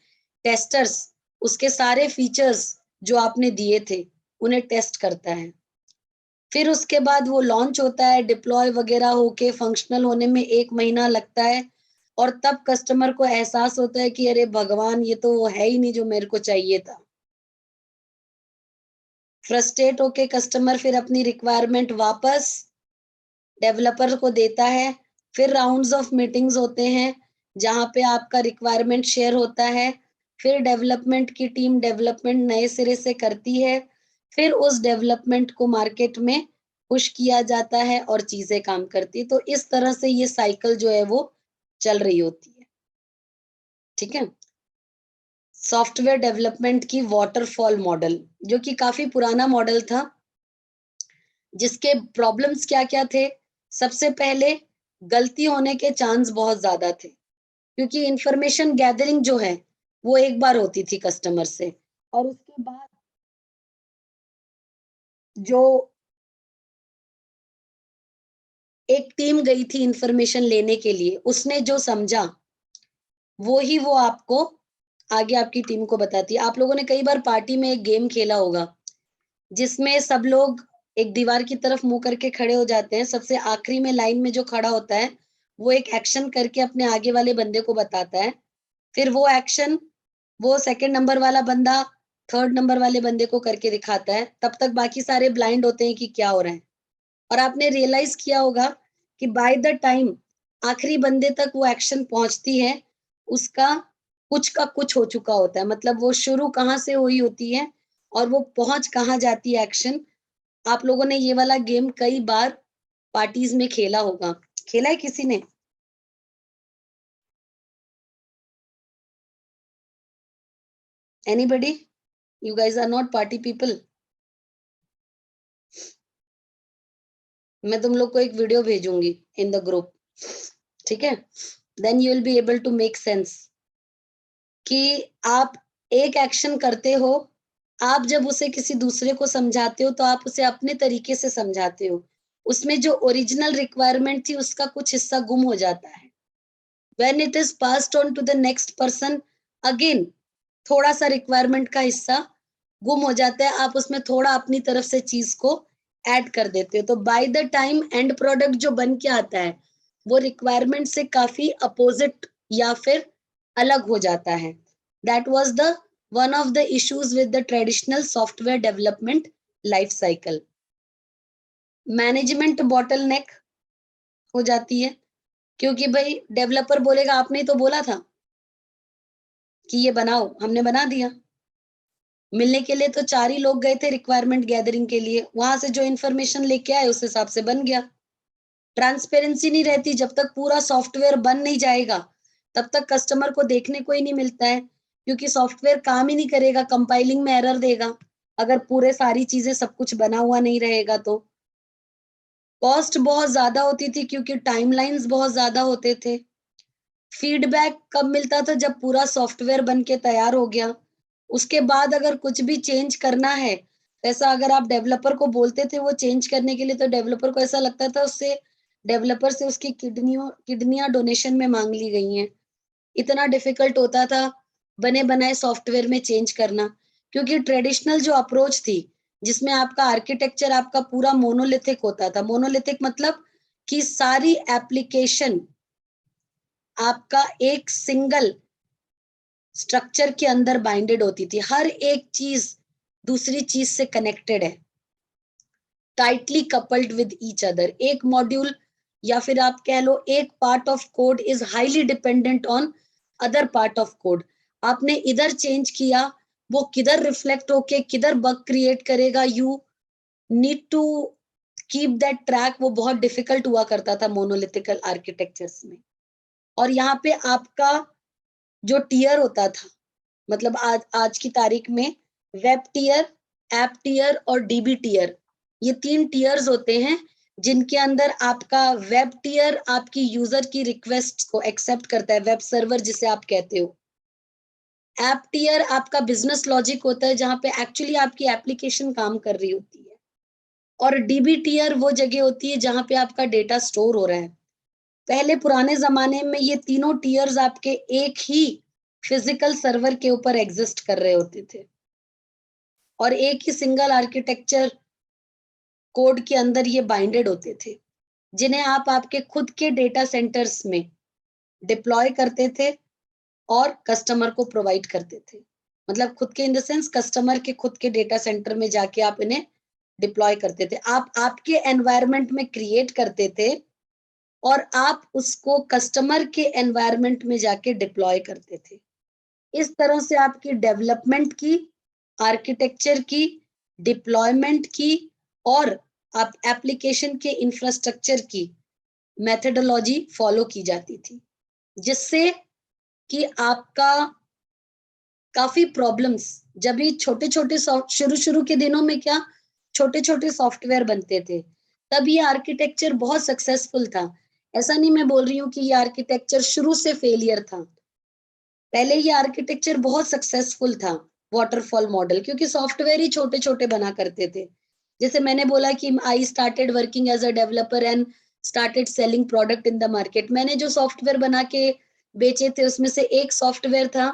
टेस्टर्स उसके सारे फीचर्स जो आपने दिए थे उन्हें टेस्ट करता है। फिर उसके बाद वो लॉन्च होता है, डिप्लॉय वगैरह होके फंक्शनल होने में 1 महीना लगता है, और तब कस्टमर को एहसास होता है कि अरे भगवान, ये तो वो है ही नहीं जो मेरे को चाहिए था। फ्रस्ट्रेट होके कस्टमर फिर अपनी रिक्वायरमेंट वापस डेवलपर को देता है। फिर राउंड्स ऑफ मीटिंग्स होते हैं जहां पे आपका रिक्वायरमेंट शेयर होता है। फिर डेवलपमेंट की टीम डेवलपमेंट नए सिरे से करती है। फिर उस डेवलपमेंट को मार्केट में पुश किया जाता है और चीजें काम करती है। तो इस तरह से ये साइकिल जो है वो चल रही होती है। ठीक है, सॉफ्टवेयर डेवलपमेंट की वाटरफॉल मॉडल, जो कि काफी पुराना मॉडल था, जिसके प्रॉब्लम्स क्या क्या थे। सबसे पहले गलती होने के चांस बहुत ज्यादा थे, क्योंकि इंफॉर्मेशन गैदरिंग जो है वो एक बार होती थी कस्टमर से, और उसके बाद जो एक टीम गई थी इंफॉर्मेशन लेने के लिए, उसने जो समझा वो ही वो आपको आगे आपकी टीम को बताती है। आप लोगों ने कई बार पार्टी में एक गेम खेला होगा जिसमें सब लोग एक दीवार की तरफ मुंह करके खड़े हो जाते हैं। सबसे आखिरी में लाइन में जो खड़ा होता है वो एक एक्शन करके अपने आगे वाले बंदे को बताता है। फिर वो एक्शन वो सेकंड नंबर वाला बंदा थर्ड नंबर वाले बंदे को करके दिखाता है। तब तक बाकी सारे ब्लाइंड होते हैं कि क्या हो रहा है। और आपने रियलाइज किया होगा कि बाय द टाइम आखिरी बंदे तक वो एक्शन पहुंचती है, उसका कुछ का कुछ हो चुका होता है। मतलब वो शुरू कहाँ से हुई होती है और वो पहुंच कहाँ जाती है एक्शन। आप लोगों ने ये वाला गेम कई बार पार्टीज में खेला होगा, खेला है किसी ने? Anybody? You guys are not party people? मैं तुम लोग को एक वीडियो भेजूंगी इन द ग्रुप, ठीक है? Then you will be able to make sense कि आप एक एक्शन करते हो, आप जब उसे किसी दूसरे को समझाते हो तो आप उसे अपने तरीके से समझाते हो, उसमें जो ओरिजिनल रिक्वायरमेंट थी उसका कुछ हिस्सा गुम हो जाता है। When it is passed on to the next person, again थोड़ा सा रिक्वायरमेंट का हिस्सा गुम हो जाता है, आप उसमें थोड़ा अपनी तरफ से चीज को ऐड कर देते हो, तो by the time and product जो बन के आता है वो रिक्वायरमेंट से काफी अपोजिट या फिर अलग हो जाता है। That was the one of the issues with the traditional software development life cycle. Management bottleneck हो जाती है, क्योंकि भाई डेवलपर बोलेगा आपने ही तो बोला था कि ये बनाओ, हमने बना दिया। मिलने के लिए तो 4 ही लोग गए थे रिक्वायरमेंट गैदरिंग के लिए, वहां से जो इन्फॉर्मेशन लेके आए उस हिसाब से बन गया। ट्रांसपेरेंसी नहीं रहती, जब तक पूरा सॉफ्टवेयर बन नहीं जाएगा तब तक कस्टमर को देखने को ही नहीं मिलता है, क्योंकि सॉफ्टवेयर काम ही नहीं करेगा, कंपाइलिंग में एरर देगा अगर पूरे सारी चीजें सब कुछ बना हुआ नहीं रहेगा तो। कॉस्ट बहुत ज्यादा होती थी क्योंकि टाइमलाइंस बहुत ज्यादा होते थे। फीडबैक कब मिलता था? जब पूरा सॉफ्टवेयर बन के तैयार हो गया, उसके बाद अगर कुछ भी चेंज करना है, ऐसा अगर आप डेवलपर को बोलते थे वो चेंज करने के लिए, तो डेवलपर को ऐसा लगता था उससे डेवलपर से उसकी किडनियां डोनेशन में मांग ली गई हैं। इतना डिफिकल्ट होता था बने बनाए सॉफ्टवेयर में चेंज करना, क्योंकि ट्रेडिशनल जो अप्रोच थी जिसमें आपका आर्किटेक्चर आपका पूरा मोनोलिथिक होता था। मोनोलिथिक मतलब कि सारी एप्लीकेशन आपका एक सिंगल स्ट्रक्चर के अंदर बाइंडेड होती थी, हर एक चीज दूसरी चीज से कनेक्टेड है, tightly coupled with each other. एक मॉड्यूल या फिर आप कह लो एक part of code is highly dependent on other part of code. आपने इधर चेंज किया, वो किधर रिफ्लेक्ट होके किधर बग क्रिएट करेगा, you need to keep that track. वो बहुत डिफिकल्ट हुआ करता था मोनोलिथिकल आर्किटेक्चर्स में। और यहाँ पे आपका जो टीयर होता था, मतलब आज की तारीख में वेब टीयर, ऐप टीयर और डीबी टीयर, ये 3 टीयर्स होते हैं जिनके अंदर आपका वेब टीयर आपकी यूजर की रिक्वेस्ट को एक्सेप्ट करता है, वेब सर्वर जिसे आप कहते हो। ऐप टीयर आपका बिजनेस लॉजिक होता है जहां पे एक्चुअली आपकी एप्लीकेशन काम कर रही होती है। और डीबी टीयर वो जगह होती है जहां पे आपका डेटा स्टोर हो रहा है। पहले पुराने जमाने में ये तीनों टीयर्स आपके एक ही फिजिकल सर्वर के ऊपर एग्जिस्ट कर रहे होते थे और एक ही सिंगल आर्किटेक्चर कोड के अंदर ये बाइंडेड होते थे, जिन्हें आप आपके खुद के डेटा सेंटर्स में डिप्लॉय करते थे और कस्टमर को प्रोवाइड करते थे। मतलब खुद के इन द सेंस कस्टमर के खुद के डेटा सेंटर में जाके आप इन्हें डिप्लॉय करते थे। आप आपके एनवायरनमेंट में क्रिएट करते थे और आप उसको कस्टमर के एनवायरनमेंट में जाके डिप्लॉय करते थे। इस तरह से आपकी डेवलपमेंट की, आर्किटेक्चर की, डिप्लॉयमेंट की और आप एप्लीकेशन के इंफ्रास्ट्रक्चर की मेथोडोलॉजी फॉलो की जाती थी, जिससे कि आपका काफी प्रॉब्लम्स, जब ये छोटे छोटे शुरू के दिनों में क्या छोटे छोटे सॉफ्टवेयर बनते थे, तब ये आर्किटेक्चर बहुत सक्सेसफुल था। ऐसा नहीं मैं बोल रही हूँ कि ये आर्किटेक्चर शुरू से फेलियर था, पहले ये आर्किटेक्चर बहुत सक्सेसफुल था वाटरफॉल मॉडल, क्योंकि सॉफ्टवेयर ही छोटे छोटे बना करते थे। जैसे मैंने बोला कि I started working as a developer and started selling product in the market. मैंने जो सॉफ्टवेयर बना के बेचे थे उसमें से एक सॉफ्टवेयर था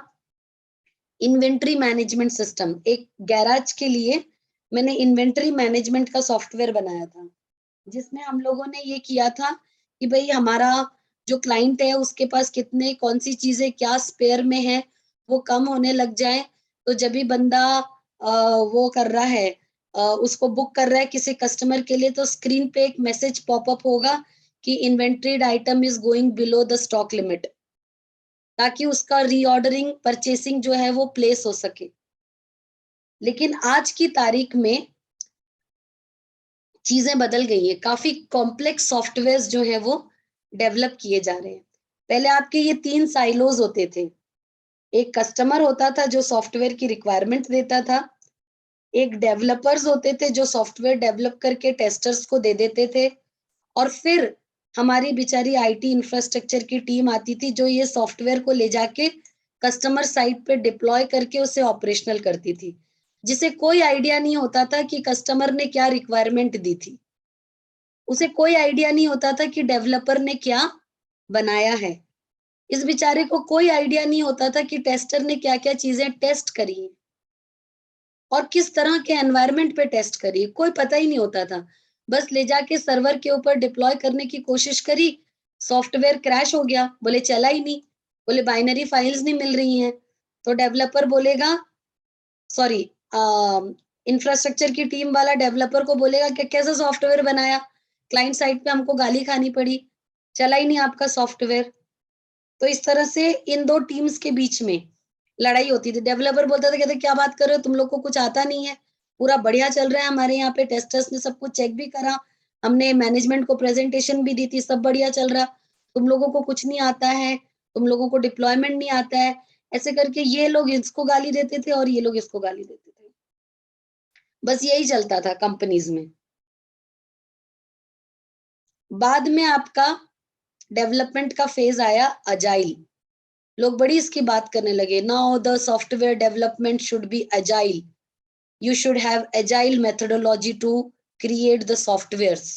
इन्वेंट्री मैनेजमेंट सिस्टम। एक गैराज के लिए मैंने इन्वेंट्री मैनेजमेंट का सॉफ्टवेयर बनाया था, जिसमें हम लोगों ने ये किया था कि भाई हमारा जो क्लाइंट है उसके पास कितने कौन सी चीजें क्या स्पेयर में है, वो कम होने लग जाए तो जब भी बंदा वो कर रहा है, उसको बुक कर रहा है किसी कस्टमर के लिए, तो स्क्रीन पे एक मैसेज पॉपअप होगा कि inventoried item is going below the stock limit, ताकि उसका रीऑर्डरिंग परचेसिंग जो है वो प्लेस हो सके। लेकिन आज की तारीख में चीजें बदल गई है, काफी कॉम्प्लेक्स सॉफ्टवेयर जो है वो डेवलप किए जा रहे हैं। पहले आपके ये 3 साइलोज होते थे। एक कस्टमर होता था जो सॉफ्टवेयर की रिक्वायरमेंट देता था, एक डेवलपर्स होते थे जो सॉफ्टवेयर डेवलप करके टेस्टर्स को दे देते थे, और फिर हमारी बेचारी आईटी इंफ्रास्ट्रक्चर की टीम आती थी जो ये सॉफ्टवेयर को ले जाके कस्टमर साइट पे डिप्लॉय करके उसे ऑपरेशनल करती थी, जिसे कोई आइडिया नहीं होता था कि कस्टमर ने क्या रिक्वायरमेंट दी थी। उसे कोई आइडिया नहीं होता था कि डेवलपर ने क्या बनाया है। इस बेचारे को कोई आइडिया नहीं होता था कि टेस्टर ने क्या-क्या चीजें टेस्ट करी हैं और किस तरह के एनवायरनमेंट पे टेस्ट करी, कोई पता ही नहीं होता था। बस ले जाके सर्वर के ऊपर डिप्लॉय करने की कोशिश करी, सॉफ्टवेयर क्रैश हो गया, बोले चला ही नहीं, बोले बाइनरी फाइल्स नहीं मिल रही हैं। तो डेवलपर बोलेगा, सॉरी, इंफ्रास्ट्रक्चर की टीम वाला डेवलपर को बोलेगा कि कैसा सॉफ्टवेयर बनाया, क्लाइंट साइड पे हमको गाली खानी पड़ी, चला ही नहीं आपका सॉफ्टवेयर। तो इस तरह से इन 2 टीम्स के बीच में लड़ाई होती थी। डेवलपर बोलता था, कहते क्या बात कर रहे हो, तुम लोग को कुछ आता नहीं है, पूरा बढ़िया चल रहा है हमारे यहाँ पे, टेस्टर्स ने सब कुछ चेक भी करा, हमने मैनेजमेंट को प्रेजेंटेशन भी दी थी, सब बढ़िया चल रहा, तुम लोगों को कुछ नहीं आता है, तुम लोगों को डिप्लॉयमेंट नहीं आता है। ऐसे करके ये लोग इसको गाली देते थे और ये लोग इसको गाली देते थे। बस यही चलता था कंपनीज में। बाद में आपका डेवलपमेंट का फेज आया अजाइल। लोग बड़ी इसकी बात करने लगे, now the software development should be agile, you should have agile methodology to create the softwares.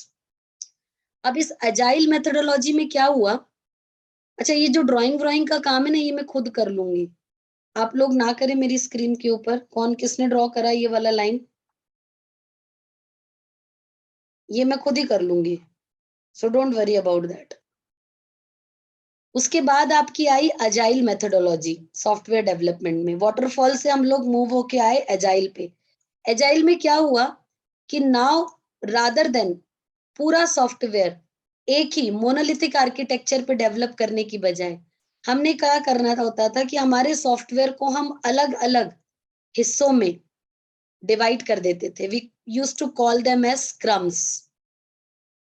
अब इस अजाइल मेथोडोलॉजी में क्या हुआ, अच्छा ये जो ड्राइंग का काम है ना, ये मैं खुद कर लूंगी, आप लोग ना करें मेरी स्क्रीन के ऊपर। कौन किसने ड्रॉ करा ये वाला लाइन, ये मैं खुद ही कर लूंगी, so don't worry about that. उसके बाद आपकी आई अजाइल मेथोडोलॉजी सॉफ्टवेयर डेवलपमेंट में। वाटरफॉल से हम लोग मूव होके आए अजाइल पे। एजाइल में क्या हुआ कि नाउ रादर देन पूरा सॉफ्टवेयर एक ही मोनोलिथिक आर्किटेक्चर पे डेवलप करने की बजाय हमने क्या करना होता था कि हमारे सॉफ्टवेयर को हम अलग अलग हिस्सों में डिवाइड कर देते थे। We used to call them as scrums.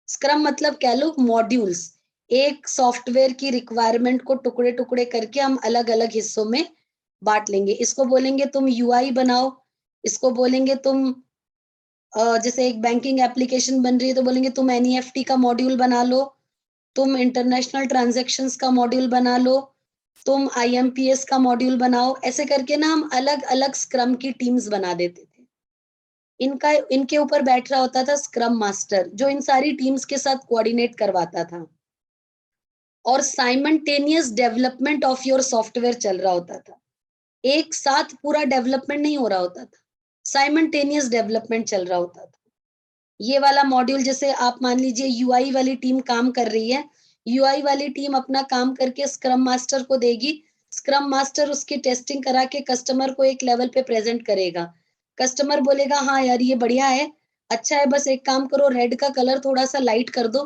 Scrum मतलब कह लो मॉड्यूल्स। एक सॉफ्टवेयर की रिक्वायरमेंट को टुकड़े टुकड़े करके हम अलग अलग हिस्सों में बांट लेंगे। इसको बोलेंगे तुम यूआई बनाओ, इसको बोलेंगे तुम जैसे एक बैंकिंग एप्लीकेशन बन रही है तो बोलेंगे तुम एनईएफटी का मॉड्यूल बना लो, तुम इंटरनेशनल ट्रांजैक्शंस का मॉड्यूल बना लो, तुम आईएमपीएस का मॉड्यूल बनाओ। ऐसे करके ना हम अलग अलग स्क्रम की टीम्स बना देते थे। इनके ऊपर बैठ रहा होता था स्क्रम मास्टर, जो इन सारी टीम्स के साथ कोऑर्डिनेट करवाता था, और simultaneous development of your software चल रहा होता था। एक साथ पूरा डेवलपमेंट नहीं हो रहा होता था, साइमल्टेनियस डेवलपमेंट चल रहा होता था। ये वाला मॉड्यूल, जैसे आप मान लीजिए यूआई वाली टीम काम कर रही है, यूआई वाली टीम अपना काम करके स्क्रम मास्टर को देगी, स्क्रम मास्टर उसकी टेस्टिंग करा के कस्टमर को एक लेवल पे प्रेजेंट करेगा। कस्टमर बोलेगा हाँ यार ये बढ़िया है, अच्छा है, बस एक काम करो रेड का कलर थोड़ा सा लाइट कर दो।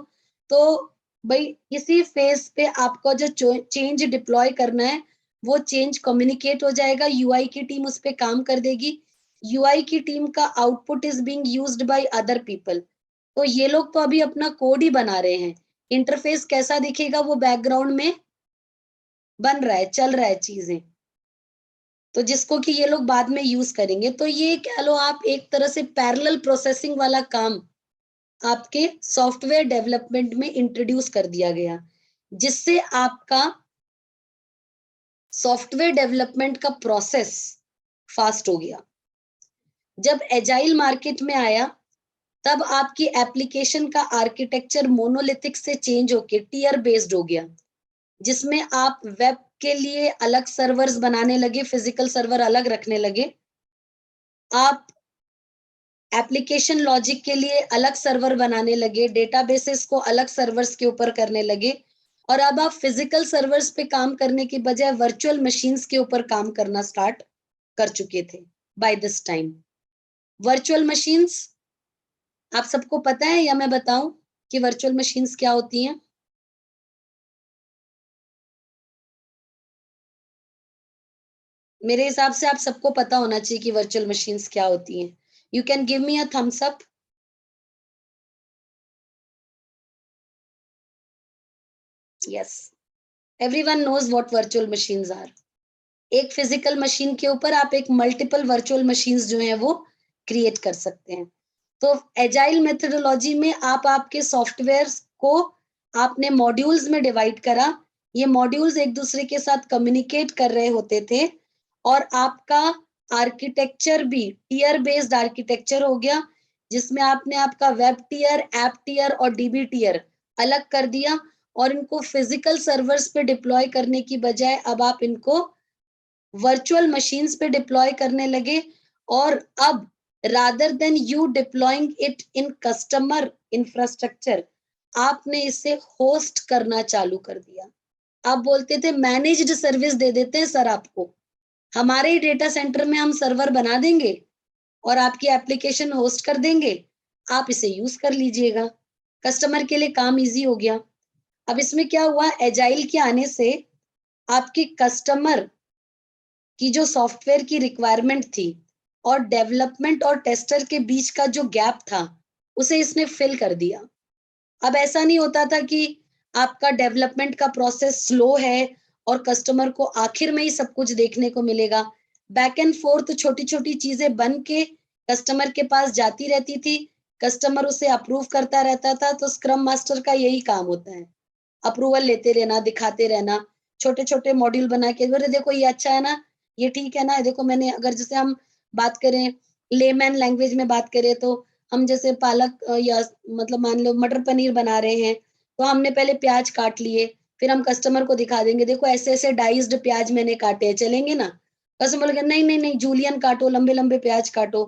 तो भाई इसी फेज पे आपको जो चेंज डिप्लॉय करना है वो चेंज कम्युनिकेट हो जाएगा, यूआई की टीम उस पर काम कर देगी, यूआई की टीम का output is being used by other people. तो ये लोग तो अभी अपना कोड ही बना रहे हैं, इंटरफेस कैसा दिखेगा वो बैकग्राउंड में बन रहा है, चल रहा है चीजें, तो जिसको कि ये लोग बाद में यूज करेंगे। तो ये कह लो आप एक तरह से पैरेलल प्रोसेसिंग वाला काम आपके सॉफ्टवेयर डेवलपमेंट में इंट्रोड्यूस कर दिया गया, जिससे आपका सॉफ्टवेयर डेवलपमेंट का प्रोसेस फास्ट हो गया। जब एजाइल मार्केट में आया तब आपकी एप्लीकेशन का आर्किटेक्चर मोनोलिथिक से चेंज होके टियर बेस्ड हो गया, जिसमें आप वेब के लिए अलग सर्वर्स बनाने लगे, फिजिकल सर्वर अलग रखने लगे, आप एप्लीकेशन लॉजिक के लिए अलग सर्वर बनाने लगे, डेटाबेसेस को अलग सर्वर्स के ऊपर करने लगे, और अब आप फिजिकल सर्वर्स पे काम करने की बजाय वर्चुअल मशीन्स के ऊपर काम करना स्टार्ट कर चुके थे by this time. Virtual machines आप सबको पता है या मैं बताऊं कि वर्चुअल मशीन्स क्या होती हैं? मेरे हिसाब से आप सबको पता होना चाहिए कि वर्चुअल मशीन्स क्या होती हैं. You can give me a thumbs up. Yes, everyone knows what virtual machines are. एक फिजिकल मशीन के ऊपर आप एक मल्टीपल वर्चुअल मशीन्स जो हैं वो क्रिएट कर सकते हैं. तो एजाइल मेथोडोलॉजी में आप आपके सॉफ्टवेयर को आपने मॉड्यूल्स में डिवाइड करा. ये मॉड्यूल्स एक दूसरे के साथ कम्युनिकेट कर रहे होते थे और आपका आर्किटेक्चर भी टियर बेस्ड आर्किटेक्चर हो गया, जिसमें आपने आपका वेब टियर, ऐप टियर और डीबी टियर अलग कर दिया और इनको फिजिकल सर्वर्स पे डिप्लॉय करने की बजाय अब आप इनको वर्चुअल मशीन्स पे डिप्लॉय करने लगे. और अब rather than you deploying it in customer infrastructure, आपने इसे होस्ट करना चालू कर दिया. आप बोलते थे मैनेज्ड सर्विस दे देते हैं सर आपको, हमारे ही डेटा सेंटर में हम सर्वर बना देंगे और आपकी एप्लीकेशन होस्ट कर देंगे, आप इसे यूज कर लीजिएगा. कस्टमर के लिए काम इजी हो गया. अब इसमें क्या हुआ, एजाइल के आने से आपकी कस्टमर की जो सॉफ्टवेयर की रिक्वायरमेंट थी और डेवलपमेंट और टेस्टर के बीच का जो गैप था उसे इसने फिल कर दिया. अब ऐसा नहीं होता था कि आपका डेवलपमेंट का प्रोसेस स्लो है और कस्टमर को आखिर में ही सब कुछ देखने को मिलेगा. बैक एंड फोर्थ छोटी छोटी चीजें बन के कस्टमर के पास जाती रहती थी, कस्टमर उसे अप्रूव करता रहता था. तो स्क्रम मास्टर का यही काम होता है, अप्रूवल लेते रहना, दिखाते रहना, छोटे छोटे मॉड्यूल बना के, बोले देखो ये अच्छा है ना, ये ठीक है ना, देखो मैंने, अगर जैसे हम बात करें लेमैन लैंग्वेज में बात करें तो हम जैसे पालक या मतलब मान लो मटर पनीर बना रहे हैं, तो हमने पहले प्याज काट लिए, फिर हम कस्टमर को दिखा देंगे देखो ऐसे ऐसे डाइस्ड प्याज मैंने काटे हैं, चलेंगे ना. कस्टमर बोलेगा नहीं नहीं नहीं, जूलियन काटो, लंबे लंबे प्याज काटो.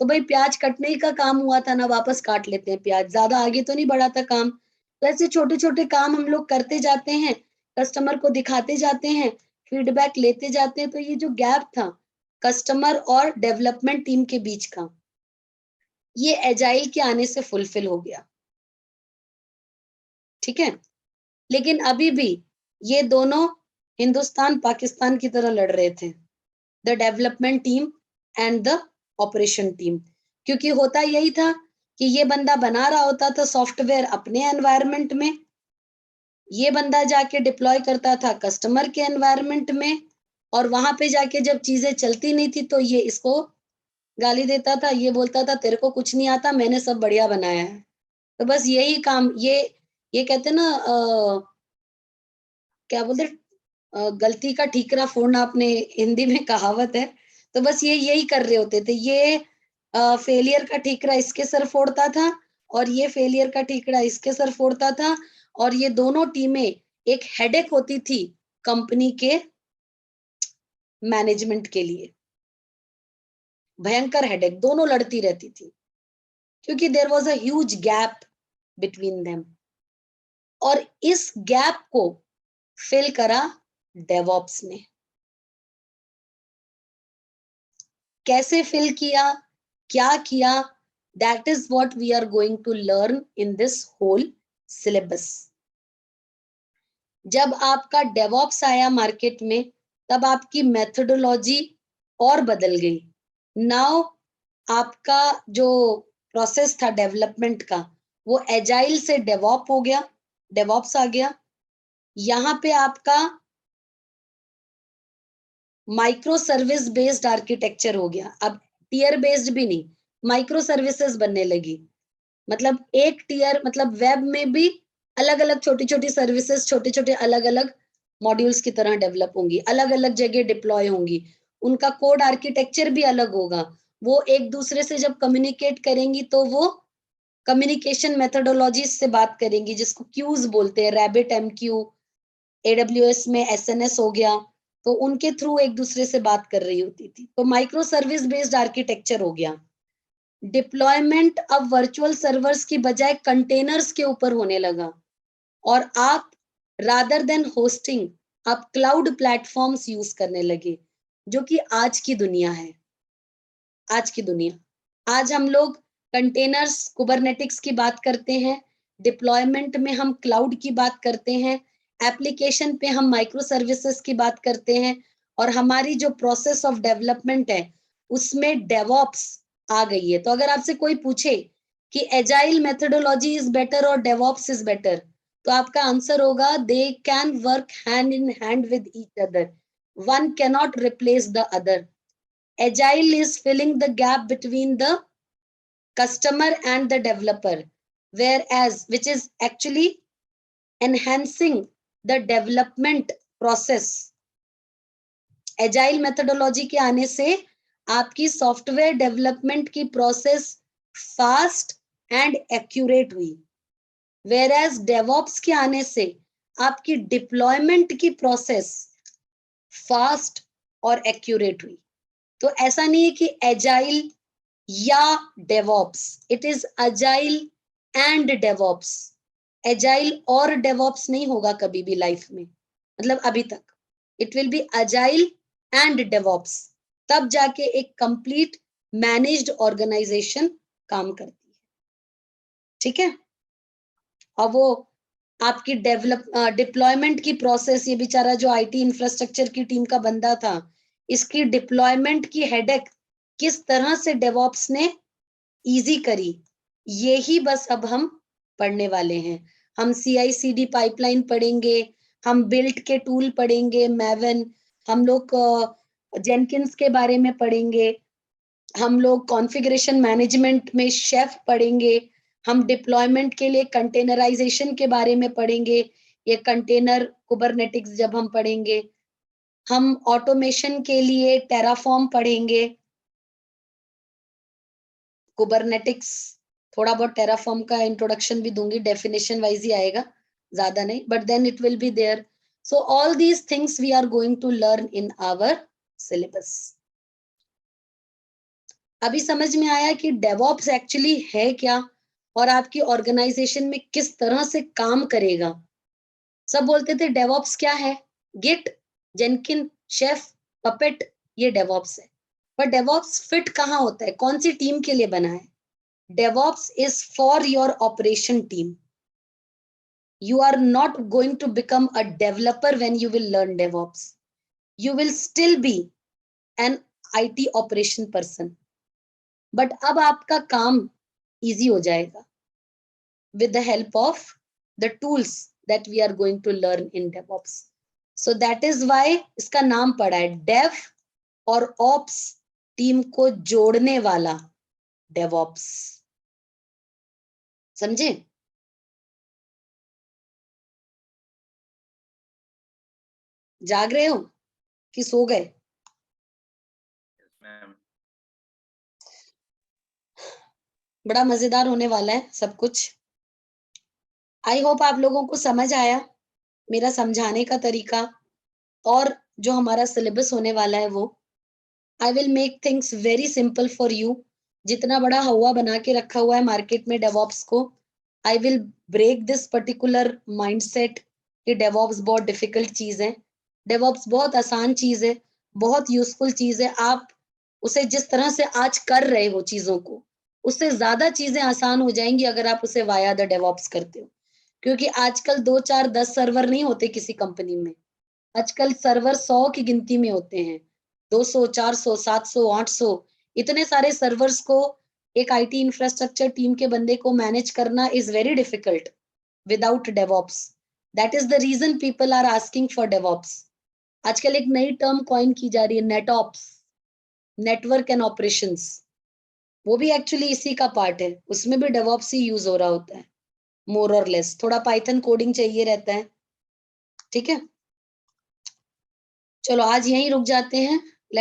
तो भाई प्याज कटने ही का काम हुआ था ना, वापस काट लेते हैं प्याज, ज्यादा आगे तो नहीं बढ़ा था काम. तो ऐसे छोटे छोटे काम हम लोग करते जाते हैं, कस्टमर को दिखाते जाते हैं, फीडबैक लेते जाते हैं. तो ये जो गैप था कस्टमर और डेवलपमेंट टीम के बीच का, ये एजाइल के आने से फुलफिल हो गया. ठीक है, लेकिन अभी भी ये दोनों हिंदुस्तान पाकिस्तान की तरह लड़ रहे थे, the development team and the operation team. क्योंकि होता यही था कि ये बंदा बना रहा होता था सॉफ्टवेयर अपने एनवायरनमेंट में, ये बंदा जाके डिप्लॉय करता था कस्टमर के एनवायरनमेंट में, और वहां पे जाके जब चीजें चलती नहीं थी तो ये इसको गाली देता था, ये बोलता था तेरे को कुछ नहीं आता, मैंने सब बढ़िया बनाया है. तो बस यही काम, ये कहते ना क्या बोलते, गलती का ठीकरा फोड़ना, अपने हिंदी में कहावत है. तो बस ये यही कर रहे होते थे, ये फेलियर का ठीकरा इसके सर फोड़ता था और ये फेलियर का ठीकरा इसके सर फोड़ता था. और ये दोनों टीमें एक हेडेक होती थी कंपनी के मैनेजमेंट के लिए, भयंकर हेडेक, दोनों लड़ती रहती थी क्योंकि there was a huge gap between them. और इस गैप को फिल करा डेवऑप्स ने. कैसे फिल किया, क्या किया, that is what we are going to learn in this whole syllabus. जब आपका डेवऑप्स आया मार्केट में तब आपकी मेथोडोलॉजी और बदल गई. नाउ आपका जो प्रोसेस था डेवलपमेंट का वो एजाइल से डेवऑप हो गया, डेवऑप्स आ गया. यहाँ पे आपका माइक्रो सर्विस बेस्ड आर्किटेक्चर हो गया. अब टियर बेस्ड भी नहीं, माइक्रो सर्विसेज बनने लगी. मतलब एक टियर, मतलब वेब में भी अलग अलग छोटी छोटी सर्विसेज, छोटे छोटे अलग अलग मॉड्यूल्स की तरह डेवलप होंगी, अलग अलग जगह डिप्लॉय होंगी, उनका कोड आर्किटेक्चर भी अलग होगा. वो एक दूसरे से जब कम्युनिकेट करेंगी तो वो कम्युनिकेशन मेथोडोलॉजी से बात करेंगी जिसको क्यूज बोलते हैं, रैबिट एमक्यू, एडब्ल्यूएस में एसएनएस हो गया, तो उनके थ्रू एक दूसरे से बात कर रही होती थी. तो माइक्रो सर्विस बेस्ड आर्किटेक्चर हो गया. डिप्लॉयमेंट अब वर्चुअल सर्वर्स की बजाय कंटेनर्स के ऊपर होने लगा और आप रादर देन होस्टिंग आप क्लाउड प्लेटफॉर्म्स यूज करने लगे, जो कि आज की दुनिया है. आज की दुनिया, आज हम लोग कंटेनर्स, कुबरनेटिक्स की बात करते हैं, डिप्लॉयमेंट में हम क्लाउड की बात करते हैं, एप्लीकेशन पे हम माइक्रो सर्विसेज की बात करते हैं, और हमारी जो प्रोसेस ऑफ डेवलपमेंट है उसमें डेवॉप्स आ गई है। तो अगर आपसे कोई पूछे कि एजाइल मेथोडोलॉजी इज बेटर और डेवॉप्स इज बेटर, तो आपका आंसर होगा they can work hand in hand with each other, one cannot replace the other. Agile is filling the gap between the customer and the developer, whereas which is actually enhancing the development process. Agile methodology के आने से आपकी software development की process fast and accurate हुई, whereas DevOps के आने से आपकी डिप्लॉयमेंट की प्रोसेस फास्ट और एक्यूरेट हुई। तो ऐसा नहीं है कि एजाइल या DevOps, it is agile and DevOps. Agile और डेवॉप्स नहीं होगा कभी भी लाइफ में, मतलब अभी तक it will B agile and DevOps, तब जाके एक कंप्लीट मैनेज्ड ऑर्गेनाइजेशन काम करती है। ठीक है, और वो आपकी डिप्लॉयमेंट की प्रोसेस, ये बेचारा जो आईटी इंफ्रास्ट्रक्चर की टीम का बंदा था, इसकी डिप्लॉयमेंट की हेडेक किस तरह से डेवॉप्स ने इजी करी, ये ही बस अब हम पढ़ने वाले हैं। हम CI/CD पाइपलाइन पढ़ेंगे, हम बिल्ट के टूल पढ़ेंगे, मैवन, हम लोग जेनकिंस के बारे में पढ़ेंगे, हम लोग कॉन्फ़िगरेशन मैनेजमेंट में शेफ पढ़ेंगे, हम डिप्लॉयमेंट के लिए कंटेनराइजेशन के बारे में पढ़ेंगे, ये कंटेनर कुबरनेटिक्स जब हम पढ़ेंगे, हम ऑटोमेशन के लिए टेराफॉर्म पढ़ेंगे, कुबरनेटिक्स, थोड़ा बहुत टेराफॉर्म का इंट्रोडक्शन भी दूंगी, डेफिनेशन वाइज ही आएगा, ज्यादा नहीं, but then it will be there. So all these things we are going to learn in our syllabus. अभी समझ में आया कि डेवऑप्स एक्चुअली है क्या और आपकी ऑर्गेनाइजेशन में किस तरह से काम करेगा। सब बोलते थे डेवऑप्स क्या है, गिट, जेनकिन, शेफ, पपेट, ये डेवऑप्स है। पर डेवऑप्स फिट कहाँ होता है, कौन सी टीम के लिए बना है? DevOps is for your operation team. You are not going to become a developer when you will learn DevOps. You will still be an IT operation person. But अब आपका काम easy हो जाएगा with the help of the tools that we are going to learn in DevOps. So that is why इसका नाम पड़ा है Dev और Ops टीम को जोड़ने वाला DevOps। समझे? जाग रहे हो कि सो गए? बड़ा मजेदार होने वाला है सब कुछ। आई होप आप लोगों को समझ आया मेरा समझाने का तरीका और जो हमारा सिलेबस होने वाला है वो। I will make things very simple for you. जितना बड़ा हवा बना के रखा हुआ है मार्केट में डेवऑप्स को, I will break this particular mindset कि डेवऑप्स बहुत डिफिकल्ट चीज है। डेवऑप्स बहुत आसान चीज है, बहुत यूजफुल चीज है। आप उसे जिस तरह से आज कर रहे हो चीजों को, उससे ज्यादा चीजें आसान हो जाएंगी अगर आप उसे वाया द डेवऑप्स करते हो। क्योंकि आजकल 2 4 10 सर्वर नहीं होते किसी कंपनी में, आजकल सर्वर 100 की गिनती में होते हैं। 200, 400, 700, 800 इतने सारे सर्वर्स को एक आईटी इंफ्रास्ट्रक्चर टीम के बंदे को मैनेज करना is very difficult without DevOps. That is the reason people are asking for DevOps. आजकल एक नई टर्म कॉइन की जा रही है, नेटऑप्स, नेटवर्क एंड ऑपरेशंस। वो भी एक्चुअली इसी का पार्ट है, उसमें भी डेवऑप्स ही यूज हो रहा होता है मोर और लेस। थोड़ा पाइथन कोडिंग चाहिए रहता है। ठीक है, चलो आज यहीं रुक जाते हैं।